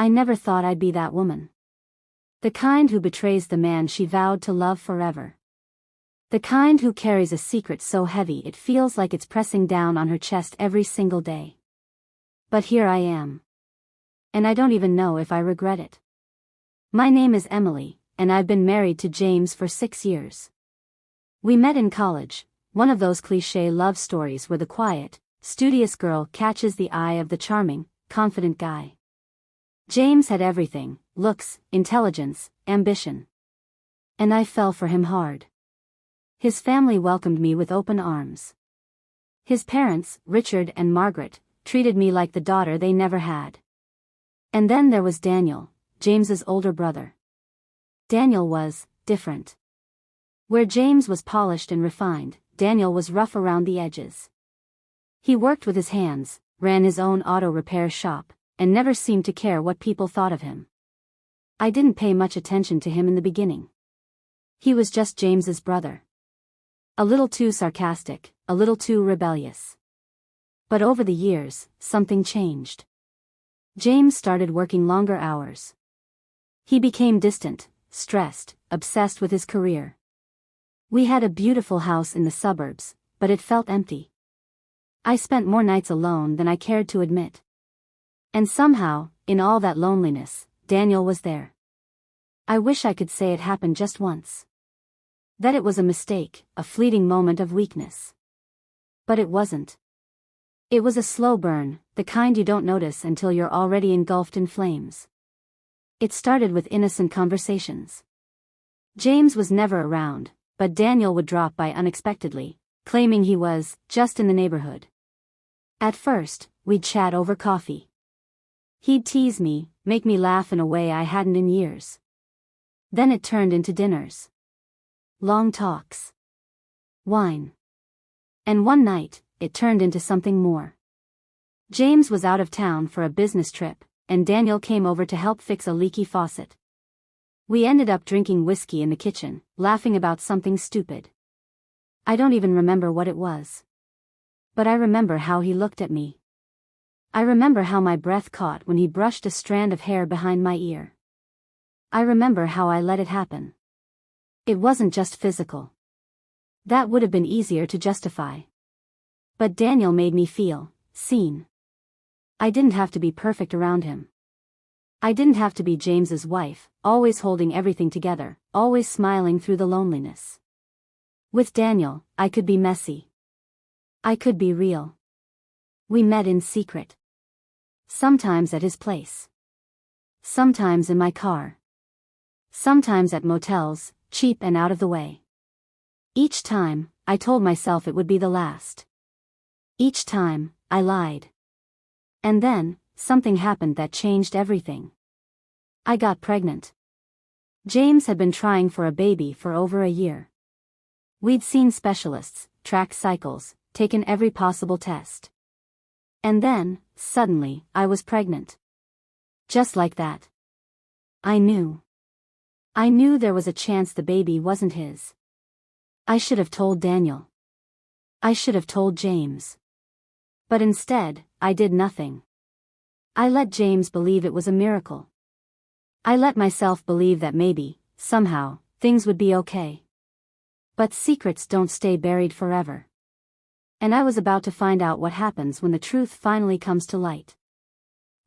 I never thought I'd be that woman. The kind who betrays the man she vowed to love forever. The kind who carries a secret so heavy it feels like it's pressing down on her chest every single day. But here I am. And I don't even know if I regret it. My name is Emily, and I've been married to James for 6 years. We met in college, one of those cliché love stories where the quiet, studious girl catches the eye of the charming, confident guy. James had everything: looks, intelligence, ambition. And I fell for him hard. His family welcomed me with open arms. His parents, Richard and Margaret, treated me like the daughter they never had. And then there was Daniel, James's older brother. Daniel was different. Where James was polished and refined, Daniel was rough around the edges. He worked with his hands, ran his own auto repair shop, and never seemed to care what people thought of him. I didn't pay much attention to him in the beginning. He was just James's brother. A little too sarcastic, a little too rebellious. But over the years, something changed. James started working longer hours. He became distant, stressed, obsessed with his career. We had a beautiful house in the suburbs, but it felt empty. I spent more nights alone than I cared to admit. And somehow, in all that loneliness, Daniel was there. I wish I could say it happened just once. That it was a mistake, a fleeting moment of weakness. But it wasn't. It was a slow burn, the kind you don't notice until you're already engulfed in flames. It started with innocent conversations. James was never around, but Daniel would drop by unexpectedly, claiming he was just in the neighborhood. At first, we'd chat over coffee. He'd tease me, make me laugh in a way I hadn't in years. Then it turned into dinners. Long talks. Wine. And one night, it turned into something more. James was out of town for a business trip, and Daniel came over to help fix a leaky faucet. We ended up drinking whiskey in the kitchen, laughing about something stupid. I don't even remember what it was. But I remember how he looked at me. I remember how my breath caught when he brushed a strand of hair behind my ear. I remember how I let it happen. It wasn't just physical. That would have been easier to justify. But Daniel made me feel seen. I didn't have to be perfect around him. I didn't have to be James's wife, always holding everything together, always smiling through the loneliness. With Daniel, I could be messy. I could be real. We met in secret. Sometimes at his place. Sometimes in my car. Sometimes at motels, cheap and out of the way. Each time, I told myself it would be the last. Each time, I lied. And then, something happened that changed everything. I got pregnant. James had been trying for a baby for over a year. We'd seen specialists, tracked cycles, taken every possible test. And then, suddenly, I was pregnant. Just like that. I knew. I knew there was a chance the baby wasn't his. I should have told Daniel. I should have told James. But instead, I did nothing. I let James believe it was a miracle. I let myself believe that maybe, somehow, things would be okay. But secrets don't stay buried forever. And I was about to find out what happens when the truth finally comes to light.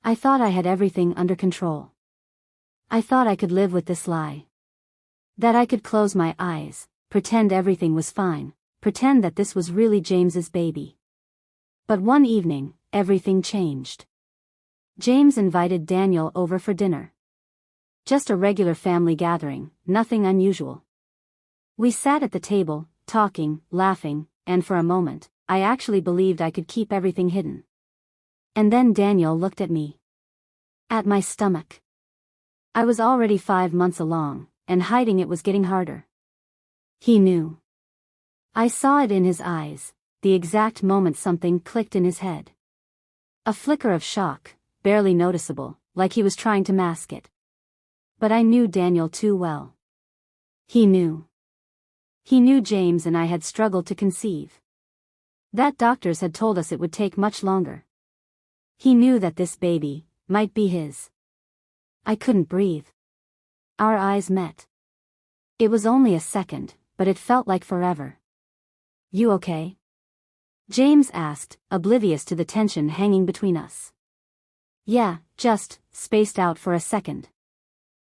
I thought I had everything under control. I thought I could live with this lie. That I could close my eyes, pretend everything was fine, pretend that this was really James's baby. But one evening, everything changed. James invited Daniel over for dinner. Just a regular family gathering, nothing unusual. We sat at the table, talking, laughing, and for a moment, I actually believed I could keep everything hidden. And then Daniel looked at me. At my stomach. I was already 5 months along, and hiding it was getting harder. He knew. I saw it in his eyes, the exact moment something clicked in his head. A flicker of shock, barely noticeable, like he was trying to mask it. But I knew Daniel too well. He knew. He knew James and I had struggled to conceive. That doctors had told us it would take much longer. He knew that this baby might be his. I couldn't breathe. Our eyes met. It was only a second, but it felt like forever. You okay? James asked, oblivious to the tension hanging between us. Yeah, just, spaced out for a second.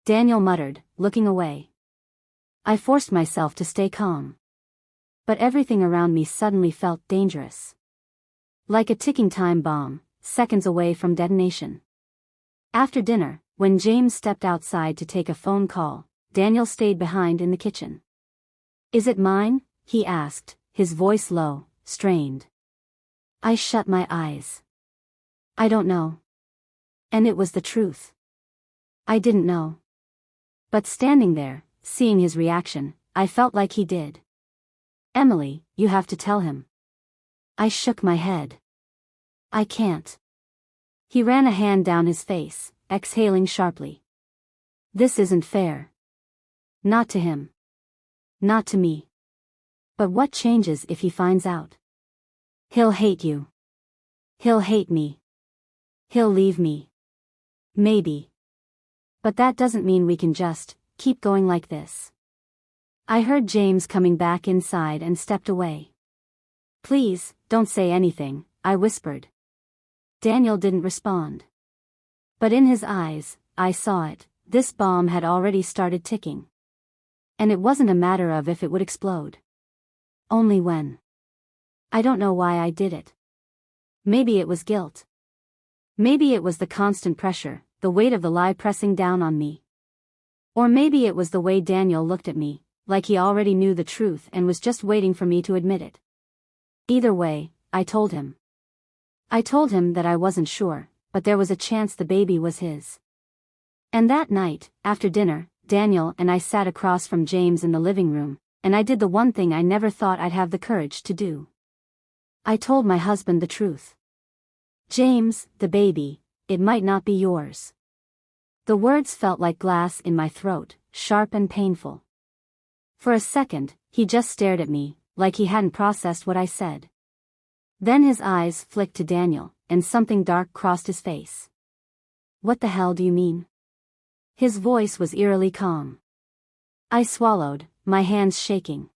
Daniel muttered, looking away. I forced myself to stay calm. But everything around me suddenly felt dangerous. Like a ticking time bomb, seconds away from detonation. After dinner, when James stepped outside to take a phone call, Daniel stayed behind in the kitchen. Is it mine? He asked, his voice low, strained. I shut my eyes. I don't know. And it was the truth. I didn't know. But standing there, seeing his reaction, I felt like he did. Emily, you have to tell him. I shook my head. I can't. He ran a hand down his face, exhaling sharply. This isn't fair. Not to him. Not to me. But what changes if he finds out? He'll hate you. He'll hate me. He'll leave me. Maybe. But that doesn't mean we can just keep going like this. I heard James coming back inside and stepped away. Please, don't say anything, I whispered. Daniel didn't respond. But in his eyes, I saw it, this bomb had already started ticking. And it wasn't a matter of if it would explode. Only when. I don't know why I did it. Maybe it was guilt. Maybe it was the constant pressure, the weight of the lie pressing down on me. Or maybe it was the way Daniel looked at me, like he already knew the truth and was just waiting for me to admit it. Either way, I told him. I told him that I wasn't sure, but there was a chance the baby was his. And that night, after dinner, Daniel and I sat across from James in the living room, and I did the one thing I never thought I'd have the courage to do. I told my husband the truth. James, the baby, it might not be yours. The words felt like glass in my throat, sharp and painful. For a second, he just stared at me, like he hadn't processed what I said. Then his eyes flicked to Daniel, and something dark crossed his face. What the hell do you mean? His voice was eerily calm. I swallowed, my hands shaking.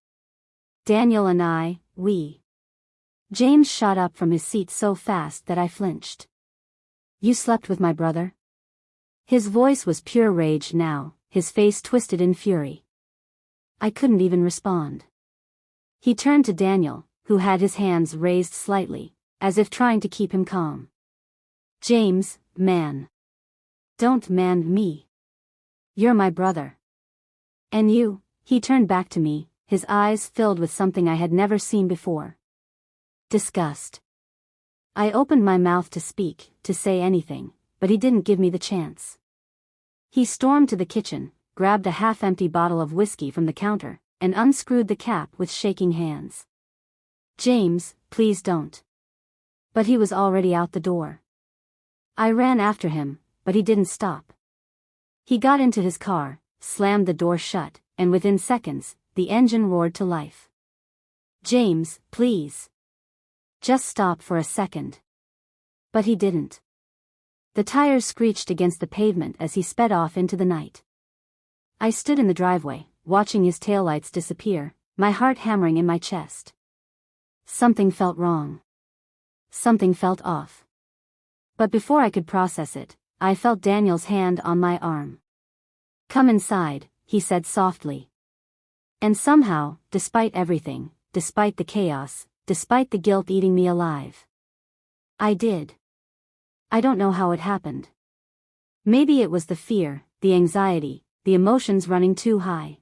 Daniel and I, we. James shot up from his seat so fast that I flinched. You slept with my brother? His voice was pure rage now, his face twisted in fury. I couldn't even respond. He turned to Daniel, who had his hands raised slightly, as if trying to keep him calm. James, man. Don't man me. You're my brother. And you, he turned back to me, his eyes filled with something I had never seen before. Disgust. I opened my mouth to speak, to say anything, but he didn't give me the chance. He stormed to the kitchen, grabbed a half-empty bottle of whiskey from the counter, and unscrewed the cap with shaking hands. James, please don't. But he was already out the door. I ran after him, but he didn't stop. He got into his car, slammed the door shut, and within seconds, the engine roared to life. James, please. Just stop for a second. But he didn't. The tires screeched against the pavement as he sped off into the night. I stood in the driveway, watching his taillights disappear, my heart hammering in my chest. Something felt wrong. Something felt off. But before I could process it, I felt Daniel's hand on my arm. Come inside, he said softly. And somehow, despite everything, despite the chaos, despite the guilt eating me alive, I did. I don't know how it happened. Maybe it was the fear, the anxiety, the emotions running too high.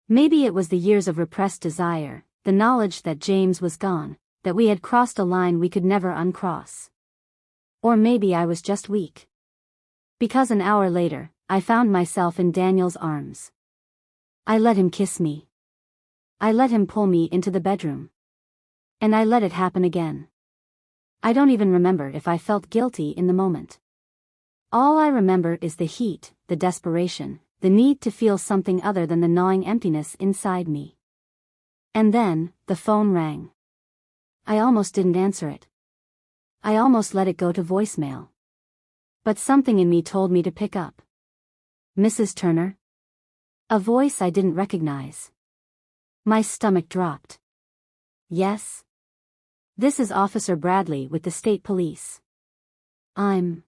Maybe it was the years of repressed desire, the knowledge that James was gone, that we had crossed a line we could never uncross. Or maybe I was just weak. Because an hour later, I found myself in Daniel's arms. I let him kiss me. I let him pull me into the bedroom. And I let it happen again. I don't even remember if I felt guilty in the moment. All I remember is the heat, the desperation, the need to feel something other than the gnawing emptiness inside me. And then, the phone rang. I almost didn't answer it. I almost let it go to voicemail. But something in me told me to pick up. Mrs. Turner? A voice I didn't recognize. My stomach dropped. Yes? This is Officer Bradley with the state police. I'm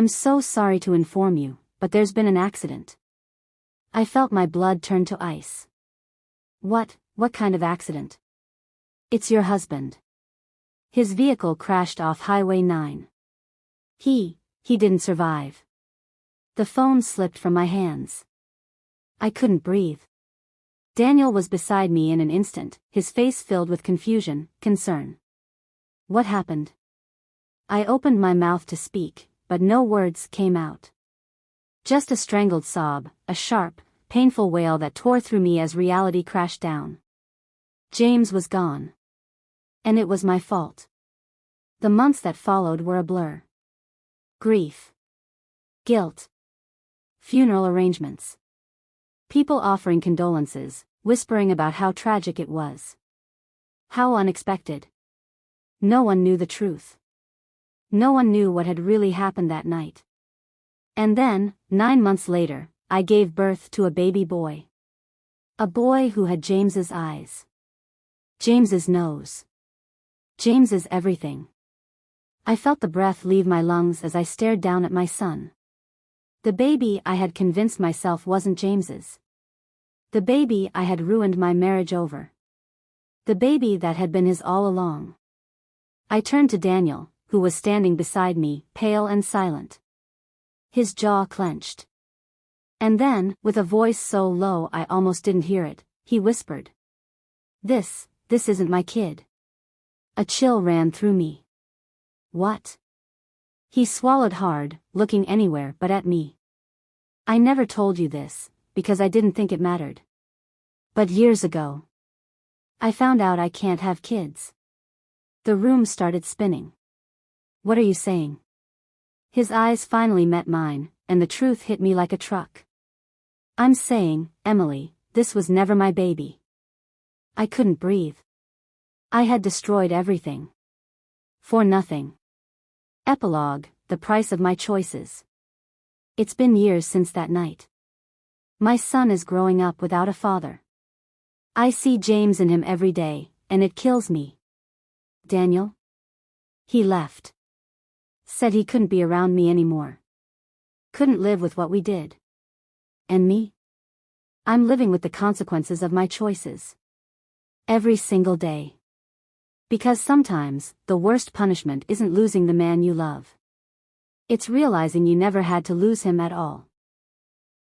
so sorry to inform you, but there's been an accident. I felt my blood turn to ice. What kind of accident? It's your husband. His vehicle crashed off Highway 9. He didn't survive. The phone slipped from my hands. I couldn't breathe. Daniel was beside me in an instant, his face filled with confusion, concern. What happened? I opened my mouth to speak, but no words came out. Just a strangled sob, a sharp, painful wail that tore through me as reality crashed down. James was gone. And it was my fault. The months that followed were a blur. Grief. Guilt. Funeral arrangements. People offering condolences, whispering about how tragic it was. How unexpected. No one knew the truth. No one knew what had really happened that night. And then, 9 months later, I gave birth to a baby boy. A boy who had James's eyes. James's nose. James's everything. I felt the breath leave my lungs as I stared down at my son. The baby I had convinced myself wasn't James's. The baby I had ruined my marriage over. The baby that had been his all along. I turned to Daniel, who was standing beside me, pale and silent. His jaw clenched. And then, with a voice so low I almost didn't hear it, he whispered. This isn't my kid. A chill ran through me. What? He swallowed hard, looking anywhere but at me. I never told you this, because I didn't think it mattered. But years ago, I found out I can't have kids. The room started spinning. What are you saying? His eyes finally met mine, and the truth hit me like a truck. I'm saying, Emily, this was never my baby. I couldn't breathe. I had destroyed everything. For nothing. Epilogue, the price of my choices. It's been years since that night. My son is growing up without a father. I see James in him every day, and it kills me. Daniel? He left. Said he couldn't be around me anymore. Couldn't live with what we did. And me? I'm living with the consequences of my choices. Every single day. Because sometimes, the worst punishment isn't losing the man you love. It's realizing you never had to lose him at all.